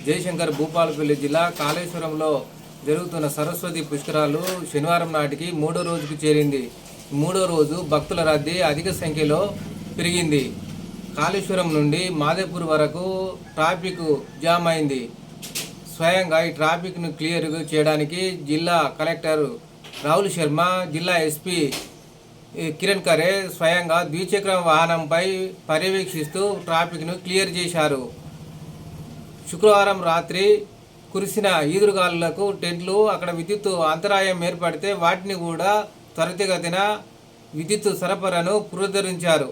జయశంకర్ భూపాలపల్లి జిల్లా కాళేశ్వరంలో జరుగుతున్న సరస్వతి పుష్కరాలు శనివారం నాటికి మూడో రోజుకు చేరింది. మూడో రోజు భక్తుల రద్దీ అధిక సంఖ్యలో పెరిగింది. కాళేశ్వరం నుండి మాదేపూర్ వరకు ట్రాఫిక్ జామ్ అయింది. స్వయంగా ఈ ట్రాఫిక్ను క్లియర్ చేయడానికి జిల్లా కలెక్టర్ రాహుల్ శర్మ, జిల్లా ఎస్పీ కిరణ్ ఖరే స్వయంగా ద్విచక్ర వాహనంపై పర్యవేక్షిస్తూ ట్రాఫిక్ను క్లియర్ చేశారు. శుక్రవారం రాత్రి కురిసిన ఈదురుగాలులకు టెంట్లు, అక్కడ విద్యుత్ అంతరాయం ఏర్పడితే వాటిని కూడా త్వరితగతిన విద్యుత్ సరఫరాను పునరుద్ధరించారు.